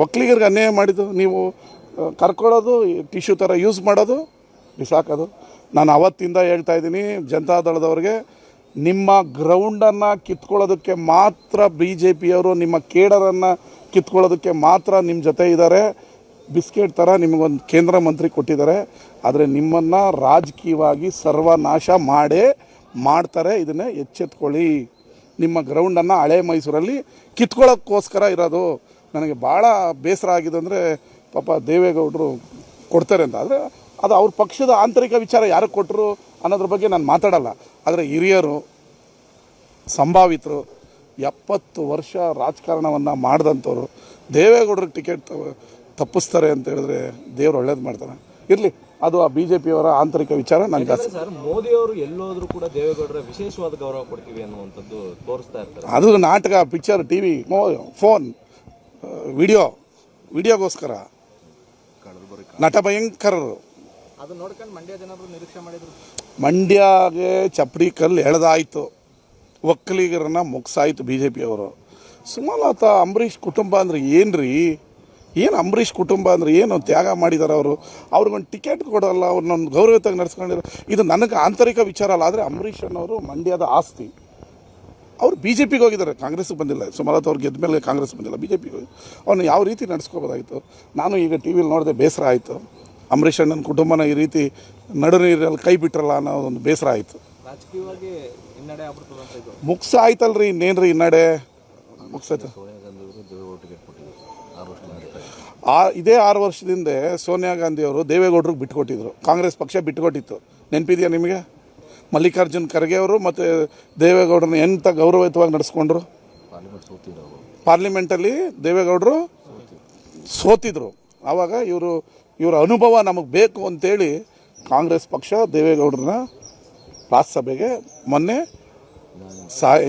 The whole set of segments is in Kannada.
ಒಕ್ಕಲಿಗರಿಗೆ ಅನ್ಯಾಯ ಮಾಡಿದ್ದು ನೀವು ಕರ್ಕೊಳ್ಳೋದು, ಟಿಶ್ಯೂ ಥರ ಯೂಸ್ ಮಾಡೋದು, ಬಿಸಾಕೋದು. ನಾನು ಅವತ್ತಿಂದ ಹೇಳ್ತಾ ಇದ್ದೀನಿ ಜನತಾದಳದವ್ರಿಗೆ, ನಿಮ್ಮ ಗ್ರೌಂಡನ್ನು ಕಿತ್ಕೊಳ್ಳೋದಕ್ಕೆ ಮಾತ್ರ BJPಯವರು, ನಿಮ್ಮ ಕೇಡರನ್ನು ಕಿತ್ಕೊಳ್ಳೋದಕ್ಕೆ ಮಾತ್ರ ನಿಮ್ಮ ಜೊತೆ ಇದ್ದಾರೆ. ಬಿಸ್ಕೆಟ್ ಥರ ನಿಮಗೊಂದು ಕೇಂದ್ರ ಮಂತ್ರಿ ಕೊಟ್ಟಿದ್ದಾರೆ, ಆದರೆ ನಿಮ್ಮನ್ನು ರಾಜಕೀಯವಾಗಿ ಸರ್ವನಾಶ ಮಾಡ್ತಾರೆ. ಇದನ್ನೇ ಎಚ್ಚೆತ್ಕೊಳ್ಳಿ. ನಿಮ್ಮ ಗ್ರೌಂಡನ್ನು ಹಳೆ ಮೈಸೂರಲ್ಲಿ ಕಿತ್ಕೊಳ್ಳೋಕ್ಕೋಸ್ಕರ ಇರೋದು. ನನಗೆ ಭಾಳ ಬೇಸರ ಆಗಿದೆ ಅಂದರೆ, ಪಾಪ ದೇವೇಗೌಡರು ಕೊಡ್ತಾರೆ ಅಂತ, ಆದರೆ ಅದು ಅವ್ರ ಪಕ್ಷದ ಆಂತರಿಕ ವಿಚಾರ, ಯಾರು ಕೊಟ್ಟರು ಅನ್ನೋದ್ರ ಬಗ್ಗೆ ನಾನು ಮಾತಾಡಲ್ಲ. ಆದರೆ ಹಿರಿಯರು, ಸಂಭಾವಿತರು, 70 ವರ್ಷ ರಾಜಕಾರಣವನ್ನು ಮಾಡಿದಂಥವ್ರು ದೇವೇಗೌಡರಿಗೆ ಟಿಕೆಟ್ ತಪ್ಪಿಸ್ತಾರೆ ಅಂತ ಹೇಳಿದ್ರೆ ದೇವ್ರು ಒಳ್ಳೇದು ಮಾಡ್ತಾರೆ. ಇರಲಿ, ಅದು ಆ BJPಯವರ ಆಂತರಿಕ ವಿಚಾರ. ನಾನು ಜಾಸ್ತಿ ಸರ್, ಮೋದಿ ಅವರು ಎಲ್ಲೋದ್ರೂ ಕೂಡ ದೇವೇಗೌಡರ ವಿಶೇಷವಾದ ಗೌರವ ಕೊಡ್ತೀವಿ ಅನ್ನುವಂಥದ್ದು ತೋರಿಸ್ತಾ ಇರ್ತಾರೆ. ಅದು ನಾಟಕ, ಪಿಕ್ಚರ್, TV, ಫೋನ್, ವಿಡಿಯೋಗೋಸ್ಕರ ನಟ ಭಯಂಕರರು. ಅದು ನೋಡ್ಕೊಂಡು ಮಂಡ್ಯ ಜನರು ನಿರೀಕ್ಷೆ ಮಾಡಿದ್ರು. ಮಂಡ್ಯಗೆ ಚಪ್ಪಡಿ ಕಲ್ಲು ಎಳೆದಾಯಿತು, ಒಕ್ಕಲಿಗರನ್ನ ಮುಗಿಸಾಯಿತು BJPಯವರು. ಸುಮಲತಾ, ಅಂಬರೀಷ್ ಕುಟುಂಬ ಅಂದರೆ ಏನು ರೀ? ಏನು ಅಂಬರೀಷ್ ಕುಟುಂಬ ಅಂದರೆ ಏನು ತ್ಯಾಗ ಮಾಡಿದ್ದಾರೆ ಅವರು? ಅವ್ರಿಗೊಂದು ಟಿಕೆಟ್ ಕೊಡೋಲ್ಲ, ಅವ್ರನ್ನೊಂದು ಗೌರವತಾಗಿ ನಡೆಸ್ಕೊಂಡಿರೋ, ಇದು ನನಗೆ ಆಂತರಿಕ ವಿಚಾರ ಅಲ್ಲ. ಆದರೆ ಅಂಬರೀಷ್ ಅನ್ನೋರು ಮಂಡ್ಯದ ಆಸ್ತಿ. ಅವರು BJPಗೆ ಹೋಗಿದ್ದಾರೆ, ಕಾಂಗ್ರೆಸ್ಗೆ ಬಂದಿಲ್ಲ. ಸುಮಲತಾ ಅವ್ರು ಗೆದ್ದ ಮೇಲೆ ಕಾಂಗ್ರೆಸ್ ಬಂದಿಲ್ಲ, BJPಗೆ ಹೋಗಿ ಅವ್ರನ್ನ ಯಾವ ರೀತಿ ನಡೆಸ್ಕೋಬೋದಾಗಿತ್ತು. ನಾನು ಈಗ TV ನೋಡಿದೆ, ಬೇಸರ ಆಯಿತು. ಅಂಬರೀಷ್ ಅಣ್ಣನ ಕುಟುಂಬನ ಈ ರೀತಿ ನಡು ನೀರಲ್ಲಿ ಕೈ ಬಿಟ್ರಲ್ಲ ಅನ್ನೋ ಒಂದು ಬೇಸರ ಆಯಿತು. ರಾಜಕೀಯವಾಗಿ ಹಿನ್ನಡೆ ಆಗ್ಬಿಡ್ತದೆ ಅಂತ ಇದು ಮುಗಿಸ ಆಯ್ತಲ್ರಿ, ಇನ್ನೇನು ರೀ ಹಿನ್ನಡೆ? ಮುಗಿಸಾಯ್ತು. ಇದೇ 6 ವರ್ಷದಿಂದ ಸೋನಿಯಾ ಗಾಂಧಿಯವರು ದೇವೇಗೌಡರಿಗೆ ಬಿಟ್ಟುಕೊಟ್ಟಿದ್ರು, ಕಾಂಗ್ರೆಸ್ ಪಕ್ಷ ಬಿಟ್ಟುಕೊಟ್ಟಿತ್ತು. ನೆನಪಿದೆಯಾ ನಿಮಗೆ? ಮಲ್ಲಿಕಾರ್ಜುನ್ ಖರ್ಗೆ ಅವರು ಮತ್ತು ದೇವೇಗೌಡರನ್ನ ಎಂಥ ಗೌರವಯುತವಾಗಿ ನಡೆಸ್ಕೊಂಡ್ರು. ಪಾರ್ಲಿಮೆಂಟಲ್ಲಿ ದೇವೇಗೌಡರು ಸೋತಿದ್ರು. ಆವಾಗ ಇವರ ಅನುಭವ ನಮಗೆ ಬೇಕು ಅಂತೇಳಿ ಕಾಂಗ್ರೆಸ್ ಪಕ್ಷ ದೇವೇಗೌಡರನ್ನ ರಾಜ್ಯಸಭೆಗೆ ಮೊನ್ನೆ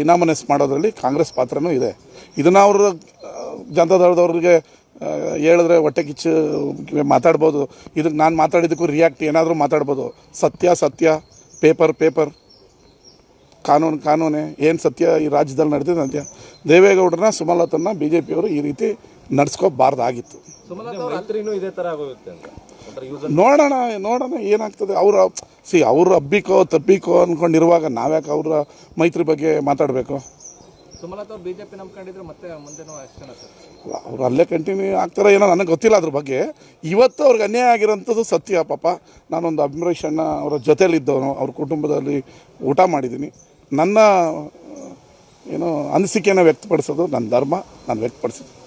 ಇನಾಮನೈಸ್ ಮಾಡೋದ್ರಲ್ಲಿ ಕಾಂಗ್ರೆಸ್ ಪಾತ್ರನೂ ಇದೆ. ಇದನ್ನು ಅವರು ಜನತಾದಳದವ್ರಿಗೆ ಹೇಳಿದ್ರೆ ಹೊಟ್ಟೆ ಕಿಚ್ಚು ಮಾತಾಡ್ಬೋದು. ಇದಕ್ಕೆ ನಾನು ಮಾತಾಡಿದ್ದಕ್ಕೂ ರಿಯಾಕ್ಟ್ ಏನಾದರೂ ಮಾತಾಡ್ಬೋದು. ಸತ್ಯ, ಪೇಪರ್, ಕಾನೂನೇ. ಏನು ಸತ್ಯ ಈ ರಾಜ್ಯದಲ್ಲಿ ನಡೆದಿದೆ ಸತ್ಯ. ದೇವೇಗೌಡರನ್ನ, ಸುಮಲತನ್ನ BJPಯವರು ಈ ರೀತಿ ನಡೆಸ್ಕೋಬಾರ್ದಾಗಿತ್ತು. ನೋಡೋಣ ಏನಾಗ್ತದೆ. ಅವರು ಹಬ್ಬಿಕೋ ತಬ್ಬಿಕೋ ಅಂದ್ಕೊಂಡಿರುವಾಗ ನಾವ್ಯಾಕೆ ಅವರ ಮೈತ್ರಿ ಬಗ್ಗೆ ಮಾತಾಡಬೇಕು? ಅವ್ರು ಅಲ್ಲೇ ಕಂಟಿನ್ಯೂ ಆಗ್ತಾರೋ ಏನೋ ನನಗೆ ಗೊತ್ತಿಲ್ಲ ಅದ್ರ ಬಗ್ಗೆ. ಇವತ್ತು ಅವ್ರಿಗೆ ಅನ್ಯಾಯ ಆಗಿರೋಂಥದ್ದು ಸತ್ಯ. ಪಾಪ ನಾನೊಂದು ಅಂಬರೀಷ್ ಅಣ್ಣ ಅವರ ಜೊತೆಯಲ್ಲಿದ್ದವನು, ಅವ್ರ ಕುಟುಂಬದಲ್ಲಿ ಊಟ ಮಾಡಿದ್ದೀನಿ. ನನ್ನ ಅನಿಸಿಕೆಯನ್ನು ವ್ಯಕ್ತಪಡಿಸೋದು ನನ್ನ ಧರ್ಮ, ನಾನು ವ್ಯಕ್ತಪಡಿಸಿದ್ದೀನಿ.